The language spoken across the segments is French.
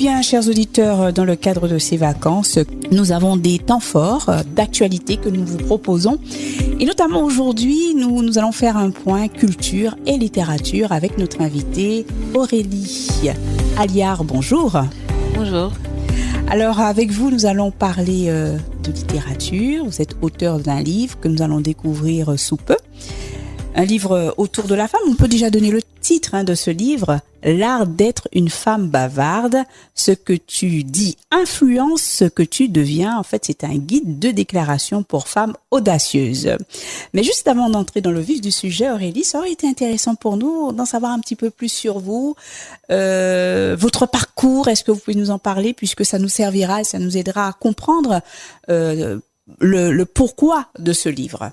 bien, chers auditeurs, dans le cadre de ces vacances, nous avons des temps forts d'actualité que nous vous proposons. Et notamment aujourd'hui, nous allons faire un point culture et littérature avec notre invitée Aurélie Alliard. Bonjour. Bonjour. Alors, avec vous, nous allons parler de littérature. Vous êtes auteur d'un livre que nous allons découvrir sous peu. Un livre autour de la femme. On peut déjà donner le titre de ce livre, L'art d'être une femme bavarde. Ce que tu dis influence ce que tu deviens. En fait, c'est un guide de déclaration pour femmes audacieuses. Mais juste avant d'entrer dans le vif du sujet, Aurélie, ça aurait été intéressant pour nous d'en savoir un petit peu plus sur vous, votre parcours. Est-ce que vous pouvez nous en parler, puisque ça nous servira et ça nous aidera à comprendre le pourquoi de ce livre.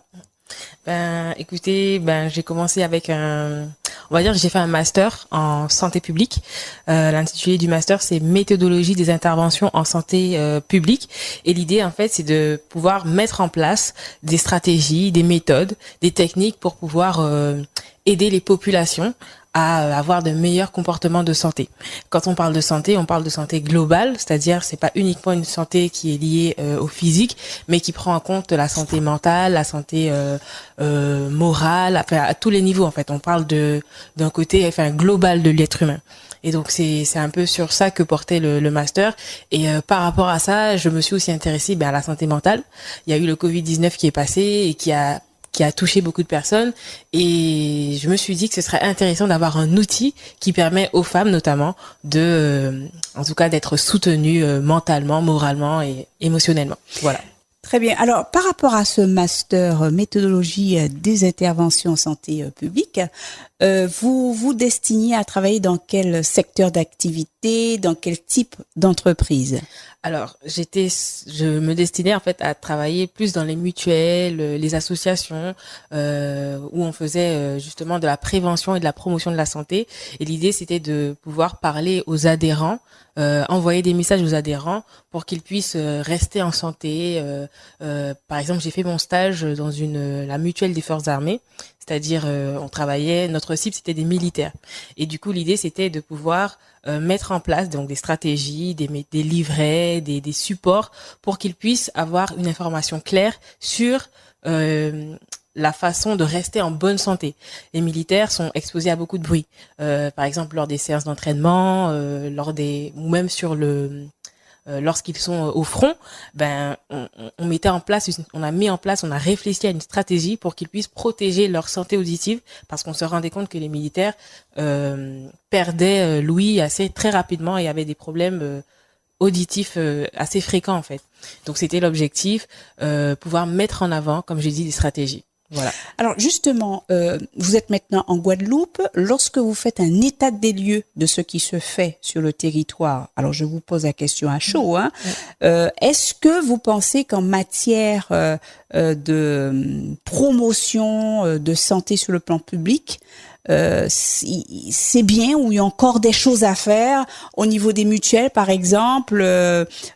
Écoutez, j'ai commencé avec j'ai fait un master en santé publique. L'intitulé du master, c'est méthodologie des interventions en santé publique. Et l'idée, en fait, c'est de pouvoir mettre en place des stratégies, des méthodes, des techniques pour pouvoir aider les populations à avoir de meilleurs comportements de santé. Quand on parle de santé globale, c'est-à-dire c'est pas uniquement une santé qui est liée au physique, mais qui prend en compte la santé mentale, la santé morale, à tous les niveaux en fait. On parle d'un côté global de l'être humain. Et donc c'est un peu sur ça que portait le master. Et par rapport à ça, je me suis aussi intéressée à la santé mentale. Il y a eu le Covid-19 qui est passé et qui a touché beaucoup de personnes, et je me suis dit que ce serait intéressant d'avoir un outil qui permet aux femmes notamment en tout cas d'être soutenues mentalement, moralement et émotionnellement. Voilà. Très bien. Alors, par rapport à ce master méthodologie des interventions en santé publique, vous vous destinez à travailler dans quel secteur d'activité, dans quel type d'entreprise? Alors, je me destinais en fait à travailler plus dans les mutuelles, les associations, où on faisait justement de la prévention et de la promotion de la santé. Et l'idée, c'était de pouvoir parler aux adhérents, envoyer des messages aux adhérents pour qu'ils puissent rester en santé. Par exemple, j'ai fait mon stage dans la mutuelle des forces armées. C'est-à-dire, notre cible, c'était des militaires. Et du coup, l'idée, c'était de pouvoir mettre en place donc des stratégies, des livrets, des supports pour qu'ils puissent avoir une information claire sur la façon de rester en bonne santé. Les militaires sont exposés à beaucoup de bruit. Par exemple, lors des séances d'entraînement, ou même lorsqu'ils sont au front, on a réfléchi à une stratégie pour qu'ils puissent protéger leur santé auditive, parce qu'on se rendait compte que les militaires perdaient l'ouïe très rapidement et avaient des problèmes auditifs assez fréquents en fait. Donc c'était l'objectif, pouvoir mettre en avant, comme j'ai dit, des stratégies. Voilà. Alors justement, vous êtes maintenant en Guadeloupe. Lorsque vous faites un état des lieux de ce qui se fait sur le territoire, alors je vous pose la question à chaud, est-ce que vous pensez qu'en matière de promotion de santé sur le plan public, c'est bien, ou il y a encore des choses à faire au niveau des mutuelles, par exemple,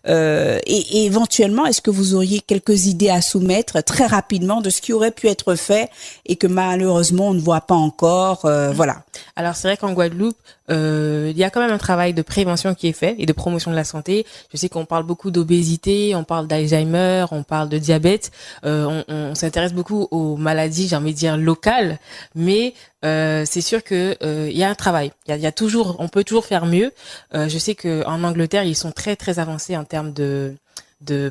et éventuellement, est-ce que vous auriez quelques idées à soumettre très rapidement de ce qui aurait pu être fait et que malheureusement on ne voit pas encore, voilà. Alors c'est vrai qu'en Guadeloupe, il y a quand même un travail de prévention qui est fait et de promotion de la santé. Je sais qu'on parle beaucoup d'obésité, on parle d'Alzheimer, on parle de diabète, on s'intéresse beaucoup aux maladies, j'ai envie de dire locales, mais c'est sûr que il y a un travail. On peut toujours faire mieux. Je sais que en Angleterre, ils sont très très avancés en termes de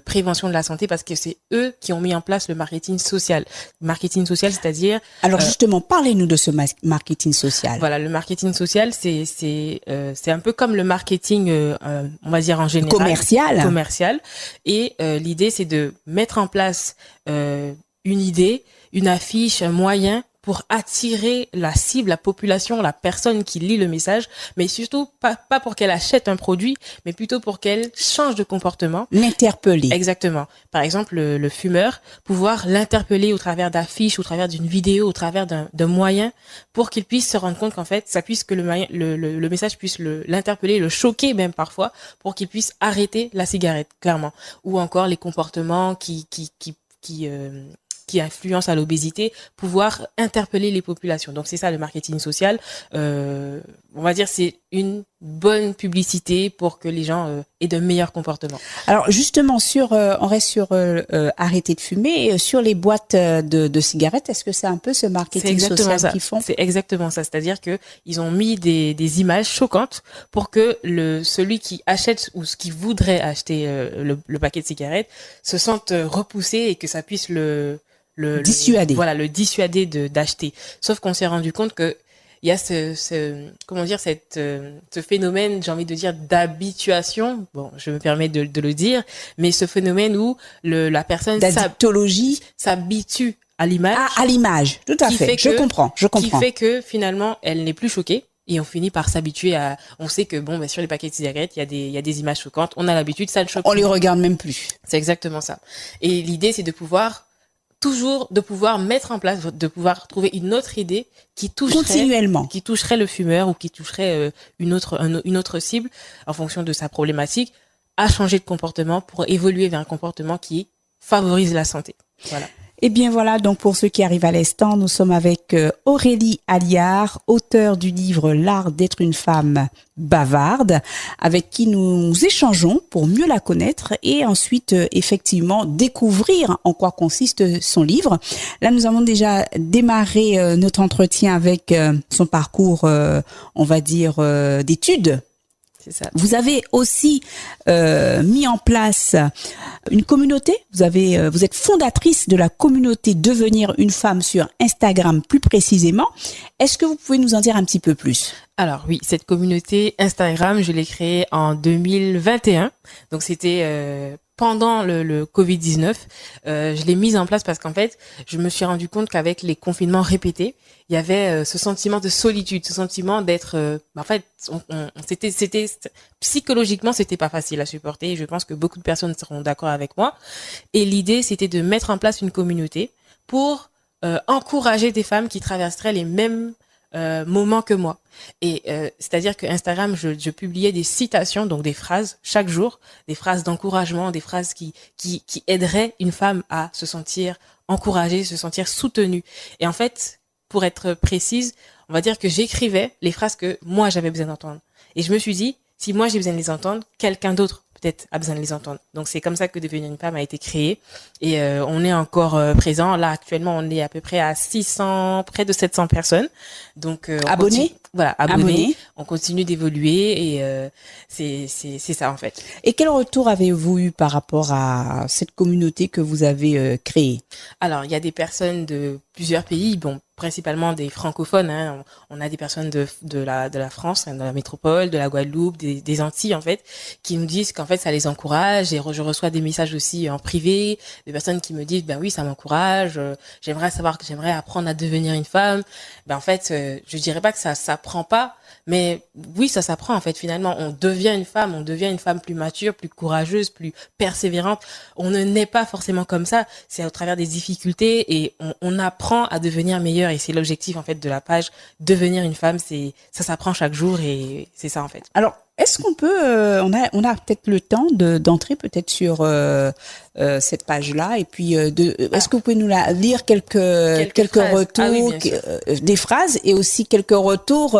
prévention de la santé, parce que c'est eux qui ont mis en place le marketing social. Marketing social, c'est-à-dire... Alors justement, parlez-nous de ce marketing social. Voilà, le marketing social, c'est un peu comme le marketing, on va dire en général. Commercial. Et l'idée, c'est de mettre en place une idée, une affiche, un moyen pour attirer la cible, la population, la personne qui lit le message, mais surtout pas pour qu'elle achète un produit, mais plutôt pour qu'elle change de comportement. L'interpeller. Exactement. Par exemple, le fumeur, pouvoir l'interpeller au travers d'affiches, au travers d'une vidéo, au travers d'un moyen, pour qu'il puisse se rendre compte qu'en fait, ça puisse que le message puisse l'interpeller, le choquer même parfois, pour qu'il puisse arrêter la cigarette, clairement. Ou encore les comportements qui influencent à l'obésité, pouvoir interpeller les populations. Donc c'est ça le marketing social. On va dire c'est une bonne publicité pour que les gens aient de meilleurs comportements. Alors justement on reste sur arrêter de fumer et sur les boîtes de cigarettes. Est-ce que c'est un peu ce marketing social qu'ils font? C'est exactement ça. C'est-à-dire que ils ont mis des images choquantes pour que celui qui achète ou ce qui voudrait acheter le paquet de cigarettes se sente repoussé et que ça puisse le dissuader. Le dissuader d'acheter. Sauf qu'on s'est rendu compte que il y a ce phénomène, j'ai envie de dire, d'habituation. Bon, je me permets de le dire, mais ce phénomène où la personne d'addictologie s'habitue à l'image. À l'image, tout à fait. Je comprends. Qui fait que finalement, elle n'est plus choquée. Et on finit par s'habituer on sait que sur les paquets de cigarettes, il y a des images choquantes. On a l'habitude, ça ne choque plus. On les regarde même plus. C'est exactement ça. Et l'idée, c'est de pouvoir mettre en place, de pouvoir trouver une autre idée qui toucherait le fumeur ou qui toucherait une autre cible en fonction de sa problématique, à changer de comportement pour évoluer vers un comportement qui favorise la santé. Voilà. Eh bien voilà, donc pour ceux qui arrivent à l'instant, nous sommes avec Aurélie Alliard, auteure du livre L'art d'être une femme bavarde, avec qui nous échangeons pour mieux la connaître et ensuite effectivement découvrir en quoi consiste son livre. Là, nous avons déjà démarré notre entretien avec son parcours, on va dire, d'études. C'est ça. Vous avez aussi mis en place une communauté. Vous êtes fondatrice de la communauté Devenir une femme sur Instagram plus précisément. Est-ce que vous pouvez nous en dire un petit peu plus? Alors oui, cette communauté Instagram, je l'ai créée en 2021. Donc c'était pendant le Covid-19. Je l'ai mise en place parce qu'en fait, je me suis rendu compte qu'avec les confinements répétés, il y avait ce sentiment de solitude, ce sentiment d'être en fait c'était psychologiquement, c'était pas facile à supporter et je pense que beaucoup de personnes seront d'accord avec moi. Et l'idée, c'était de mettre en place une communauté pour encourager des femmes qui traverseraient les mêmes moments que moi. Et c'est-à-dire que Instagram, je publiais des citations, donc des phrases chaque jour, des phrases d'encouragement, des phrases qui aideraient une femme à se sentir encouragée, se sentir soutenue. Et en fait, pour être précise, on va dire que j'écrivais les phrases que moi j'avais besoin d'entendre. Et je me suis dit, si moi j'ai besoin de les entendre, quelqu'un d'autre peut-être a besoin de les entendre. Donc c'est comme ça que Devenir une femme a été créé et on est encore présent. Là actuellement on est à peu près à 600, près de 700 personnes. Donc abonnés. Abonnés. On continue d'évoluer et c'est ça en fait. Et quel retour avez-vous eu par rapport à cette communauté que vous avez créée? Alors il y a des personnes de plusieurs pays, bon principalement des francophones, hein. On a des personnes de la France, de la métropole, de la Guadeloupe, des Antilles en fait, qui nous disent qu'en fait ça les encourage. Et je reçois des messages aussi en privé, des personnes qui me disent ben oui ça m'encourage, j'aimerais apprendre à devenir une femme. Ben en fait je dirais pas que ça s'apprend pas, mais oui ça s'apprend en fait. Finalement on devient une femme plus mature, plus courageuse, plus persévérante. On ne naît pas forcément comme ça, c'est au travers des difficultés et on apprend à devenir meilleur. Et c'est l'objectif en fait de la page Devenir une femme, ça s'apprend chaque jour et c'est ça en fait. Alors est-ce qu'on peut, on a peut-être le temps d'entrer peut-être sur cette page-là et puis est-ce que vous pouvez nous lire quelques retours, des phrases et aussi quelques retours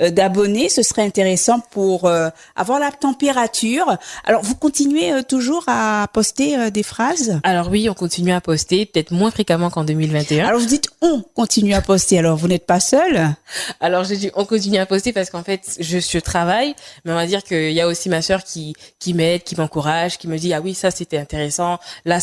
d'abonnés. Ce serait intéressant pour avoir la température. Alors vous continuez toujours à poster des phrases? Alors oui, on continue à poster, peut-être moins fréquemment qu'en 2021. Alors vous dites on continue à poster. Alors vous n'êtes pas seul? Alors je dis on continue à poster parce qu'en fait je travaille, mais on va dire qu'il y a aussi ma sœur qui m'aide, qui m'encourage, qui me dit ah oui ça c'était intéressant. Là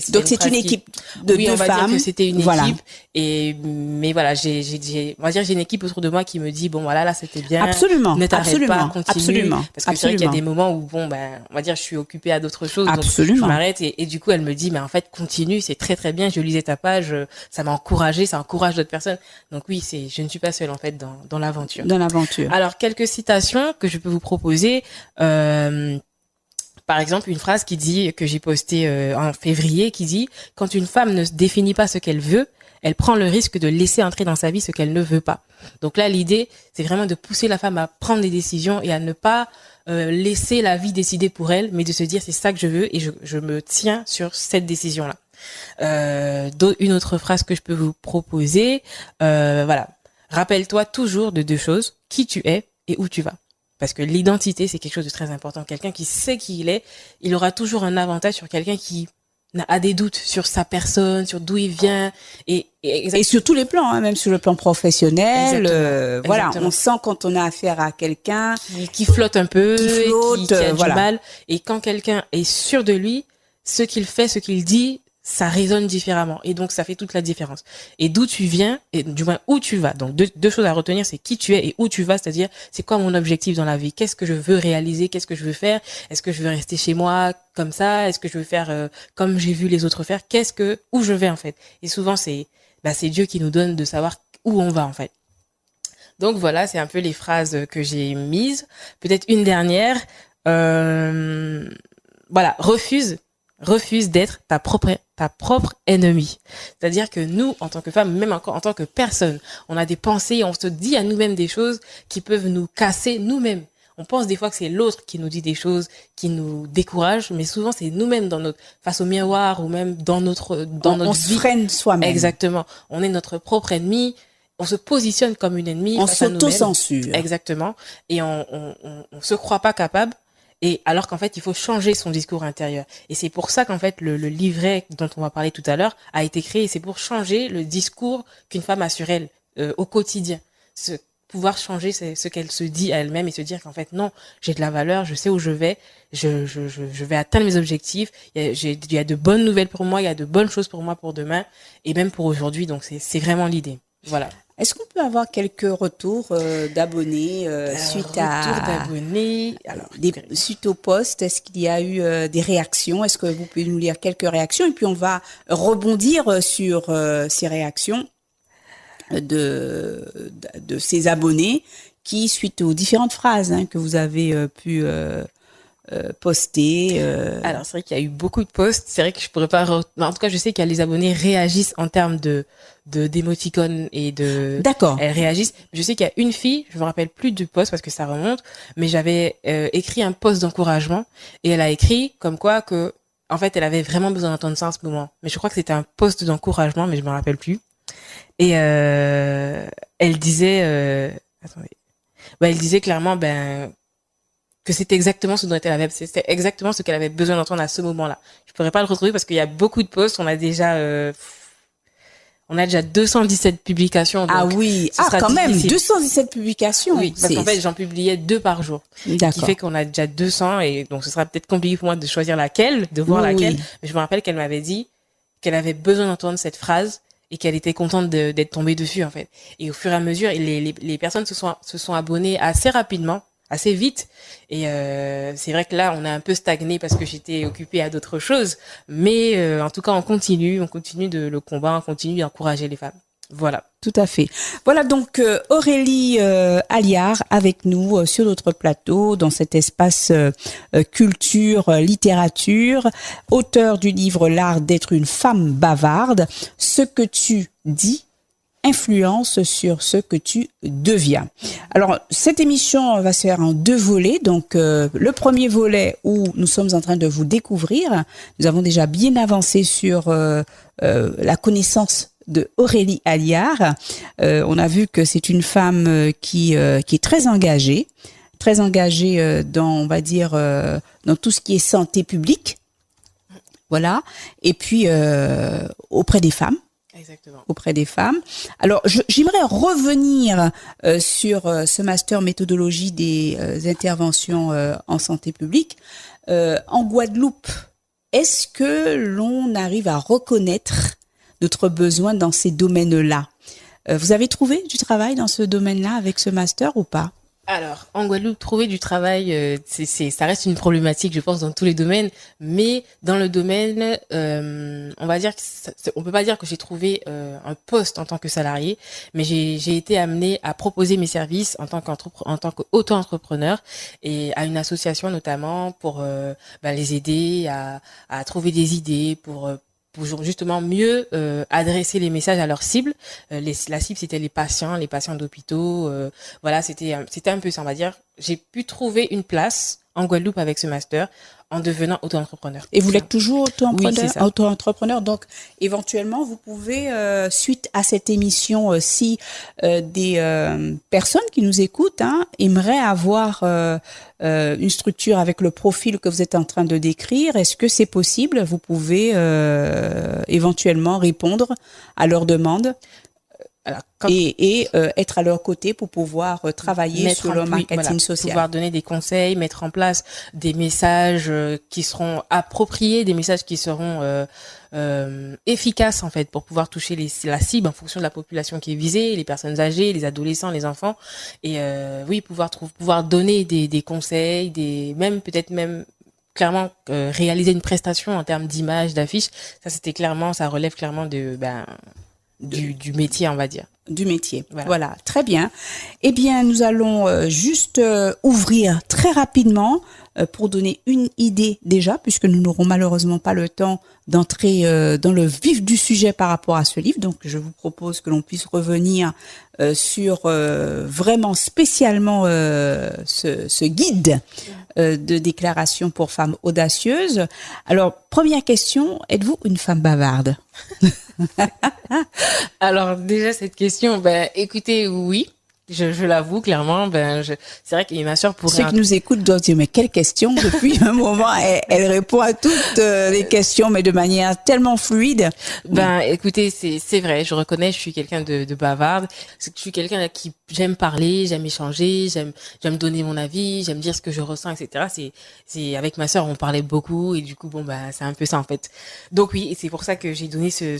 donc c'est une équipe de deux femmes. Oui, on va dire que c'était une voilà. équipe mais voilà, on va dire j'ai une équipe autour de moi qui me dit bon voilà là c'était bien. Absolument. Ne t'arrête pas, continue. Absolument. Parce que c'est vrai qu'il y a des moments où bon ben on va dire je suis occupée à d'autres choses. Absolument. Donc je m'arrête et du coup elle me dit mais en fait continue, c'est très très bien, je lisais ta page, ça m'a encouragée, ça encourage d'autres personnes. Donc oui, je ne suis pas seule en fait dans l'aventure. Dans l'aventure. Alors quelques citations que je peux vous proposer. Par exemple, une phrase que j'ai postée en février qui dit « Quand une femme ne définit pas ce qu'elle veut, elle prend le risque de laisser entrer dans sa vie ce qu'elle ne veut pas. » Donc là, l'idée, c'est vraiment de pousser la femme à prendre des décisions et à ne pas laisser la vie décider pour elle, mais de se dire « C'est ça que je veux et je me tiens sur cette décision-là. » Une autre phrase que je peux vous proposer, voilà. Rappelle-toi toujours de deux choses, qui tu es et où tu vas. Parce que l'identité, c'est quelque chose de très important. Quelqu'un qui sait qui il est, il aura toujours un avantage sur quelqu'un qui a des doutes sur sa personne, sur d'où il vient. Et sur tous les plans, hein, même sur le plan professionnel. Voilà, Exactement. on sent quand on a affaire à quelqu'un qui flotte un peu, qui a voilà. du mal. Et quand quelqu'un est sûr de lui, ce qu'il fait, ce qu'il dit, ça résonne différemment. Et donc, ça fait toute la différence. Et d'où tu viens, et du moins où tu vas. Donc, deux choses à retenir, c'est qui tu es et où tu vas. C'est-à-dire, c'est quoi mon objectif dans la vie? Qu'est-ce que je veux réaliser? Qu'est-ce que je veux faire? Est-ce que je veux rester chez moi comme ça? Est-ce que je veux faire comme j'ai vu les autres faire? Où je vais, en fait? Et souvent, c'est Dieu qui nous donne de savoir où on va, en fait. Donc, voilà, c'est un peu les phrases que j'ai mises. Peut-être une dernière. Voilà, refuse d'être ta propre ennemie. C'est-à-dire que nous, en tant que femmes, même encore en tant que personne, on a des pensées, on se dit à nous-mêmes des choses qui peuvent nous casser nous-mêmes. On pense des fois que c'est l'autre qui nous dit des choses qui nous découragent, mais souvent c'est nous-mêmes face au miroir ou même dans notre vie. On se freine soi-même. Exactement. On est notre propre ennemi. On se positionne comme une ennemie. On s'auto-censure. Exactement. Et on se croit pas capable. Et alors qu'en fait, il faut changer son discours intérieur. Et c'est pour ça qu'en fait, le livret dont on va parler tout à l'heure a été créé. C'est pour changer le discours qu'une femme a sur elle au quotidien. Pouvoir changer ce qu'elle se dit à elle-même et se dire qu'en fait, non, j'ai de la valeur, je sais où je vais, je vais atteindre mes objectifs. Il y a de bonnes nouvelles pour moi, il y a de bonnes choses pour moi pour demain et même pour aujourd'hui. Donc, c'est vraiment l'idée. Voilà. Est-ce qu'on peut avoir quelques retours d'abonnés suite au post? Est-ce qu'il y a eu des réactions? Est-ce que vous pouvez nous lire quelques réactions? Et puis on va rebondir sur ces réactions de ces abonnés qui, suite aux différentes phrases que vous avez pu poster. Alors c'est vrai qu'il y a eu beaucoup de posts. C'est vrai que je pourrais pas. En tout cas, je sais qu'il y a les abonnés réagissent en termes d'émoticônes et de. D'accord. Elles réagissent. Je sais qu'il y a une fille, je me rappelle plus du post parce que ça remonte, mais j'avais écrit un post d'encouragement et elle a écrit comme quoi que en fait elle avait vraiment besoin d'entendre ça en ce moment. Mais je crois que c'était un post d'encouragement, mais je me rappelle plus. Et elle disait, attendez, elle disait clairement que c'était exactement ce dont elle avait, c'était exactement ce qu'elle avait besoin d'entendre à ce moment-là. Je pourrais pas le retrouver parce qu'il y a beaucoup de posts. On a déjà 217 publications. Donc ah oui, quand même, 217 publications. Oui, parce qu'en fait, j'en publiais 2 par jour. D'accord. Ce qui fait qu'on a déjà 200 et donc ce sera peut-être compliqué pour moi de choisir laquelle, de voir laquelle. Mais je me rappelle qu'elle m'avait dit qu'elle avait besoin d'entendre cette phrase et qu'elle était contente d'être tombée dessus, en fait. Et au fur et à mesure, les personnes se sont abonnées assez rapidement, assez vite. Et c'est vrai que là, on a un peu stagné parce que j'étais occupée à d'autres choses. Mais en tout cas, on continue le combat, on continue d'encourager les femmes. Voilà. Tout à fait. Voilà donc Aurélie Alliard avec nous sur notre plateau dans cet espace culture, littérature, auteur du livre L'art d'être une femme bavarde. Ce que tu dis influence sur ce que tu deviens. Alors, cette émission va se faire en 2 volets. Donc, le premier volet où nous sommes en train de vous découvrir. Nous avons déjà bien avancé sur la connaissance de Aurélie Alliard. On a vu que c'est une femme qui est très engagée dans, on va dire, dans tout ce qui est santé publique. Voilà. Et puis, auprès des femmes. Exactement. Auprès des femmes. Alors, j'aimerais revenir sur ce master méthodologie des interventions en santé publique. En Guadeloupe, est-ce que l'on arrive à reconnaître notre besoin dans ces domaines-là? Vous avez trouvé du travail dans ce domaine-là avec ce master ou pas? Alors, en Guadeloupe, trouver du travail, ça reste une problématique, je pense, dans tous les domaines. Mais dans le domaine, on va dire on peut pas dire que j'ai trouvé un poste en tant que salarié, mais j'ai été amenée à proposer mes services en tant qu'auto-entrepreneur et à une association notamment pour les aider à trouver des idées pour justement mieux adresser les messages à leur cible. La cible, c'était les patients d'hôpitaux. Voilà, c'était un peu ça, on va dire. J'ai pu trouver une place en Guadeloupe avec ce master en devenant auto-entrepreneur. Et vous l'êtes toujours auto-entrepreneur? Oui, c'est ça. Auto-entrepreneur. Donc, éventuellement, vous pouvez, suite à cette émission, si des personnes qui nous écoutent aimeraient avoir une structure avec le profil que vous êtes en train de décrire, est-ce que c'est possible? Vous pouvez éventuellement répondre à leurs demandes. Alors, et être à leur côté pour pouvoir travailler sur le marketing social. Pouvoir donner des conseils, mettre en place des messages qui seront appropriés, des messages qui seront efficaces en fait pour pouvoir toucher la cible en fonction de la population qui est visée, les personnes âgées, les adolescents, les enfants. Et pouvoir donner des conseils, peut-être clairement réaliser une prestation en termes d'image, d'affiche. Ça relève clairement du métier, on va dire. Du métier. Voilà. Très bien. Eh bien, nous allons juste ouvrir très rapidement pour donner une idée déjà, puisque nous n'aurons malheureusement pas le temps d'entrer dans le vif du sujet par rapport à ce livre. Donc, je vous propose que l'on puisse revenir sur vraiment spécialement ce guide de déclaration pour femmes audacieuses. Alors, première question, êtes-vous une femme bavarde? Alors déjà cette question, écoutez, oui, je l'avoue clairement. C'est vrai que ma sœur pourrait. Ceux qui nous écoutent doivent dire mais quelle question? Depuis un moment, elle répond à toutes les questions, mais de manière tellement fluide. Écoutez, c'est vrai. Je reconnais, je suis quelqu'un de bavarde. Je suis quelqu'un à qui j'aime parler, j'aime échanger, j'aime donner mon avis, j'aime dire ce que je ressens, etc. C'est avec ma sœur, on parlait beaucoup et du coup c'est un peu ça en fait. Donc oui, et c'est pour ça que j'ai donné ce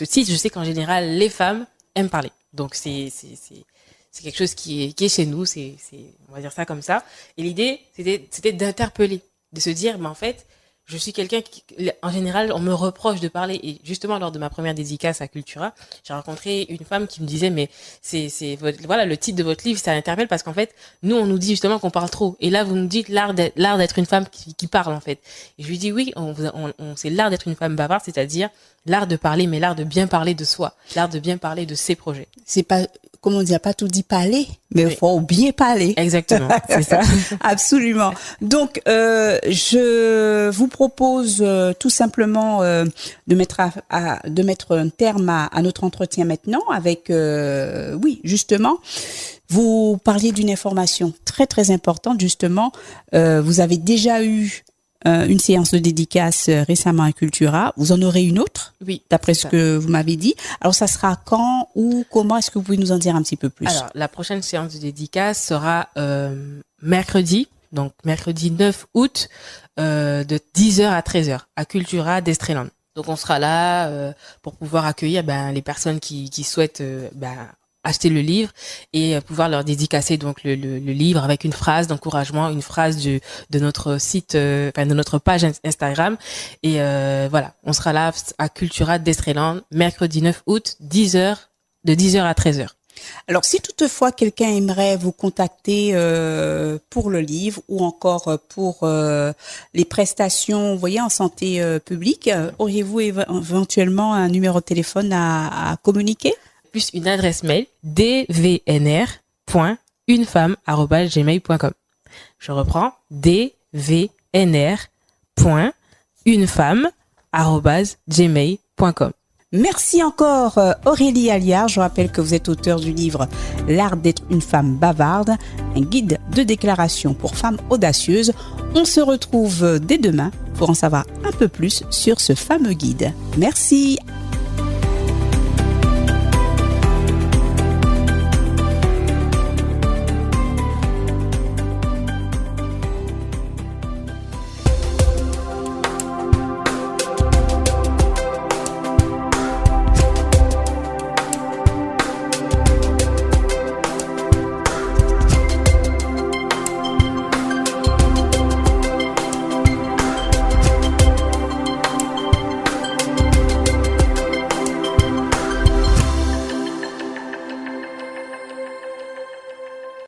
titre. Je sais qu'en général les femmes aiment parler. Donc c'est quelque chose qui est chez nous, on va dire ça comme ça. Et l'idée, c'était d'interpeller, de se dire, mais en fait, je suis quelqu'un qui, en général, on me reproche de parler. Et justement, lors de ma première dédicace à Cultura, j'ai rencontré une femme qui me disait, mais le titre de votre livre, ça interpelle parce qu'en fait, nous, on nous dit justement qu'on parle trop. Et là, vous nous dites l'art d'être une femme qui parle, en fait. Et je lui dis, oui, c'est l'art d'être une femme bavarde, c'est-à-dire l'art de parler, mais l'art de bien parler de soi, l'art de bien parler de ses projets. C'est pas, comme on dit, pas tout dit parler, mais il faut bien parler. Exactement, c'est ça. Absolument. Donc, je vous propose tout simplement de mettre un terme à notre entretien maintenant avec, justement, vous parliez d'une information très très importante, justement. Vous avez déjà eu une séance de dédicace récemment à Cultura. Vous en aurez une autre, oui, d'après ce que vous m'avez dit. Alors, ça sera quand ou comment? Est-ce que vous pouvez nous en dire un petit peu plus? Alors, la prochaine séance de dédicace sera mercredi 9 août, de 10h à 13h, à Cultura d'Estreland. Donc, on sera là pour pouvoir accueillir les personnes qui souhaitent acheter le livre et pouvoir leur dédicacer donc le livre avec une phrase d'encouragement, une phrase de notre site, de notre page Instagram. Et on sera là à Cultura d'Estreland, mercredi 9 août, de 10h à 13h. Alors, si toutefois quelqu'un aimerait vous contacter pour le livre ou encore pour les prestations, vous voyez, en santé publique, auriez-vous éventuellement un numéro de téléphone à communiquer? Plus une adresse mail, dvnr.unefemme@gmail.com. Je reprends, dvnr.unefemme@gmail.com. Merci encore Aurélie Alliard. Je rappelle que vous êtes auteur du livre L'art d'être une femme bavarde, un guide de déclaration pour femmes audacieuses. On se retrouve dès demain pour en savoir un peu plus sur ce fameux guide. Merci.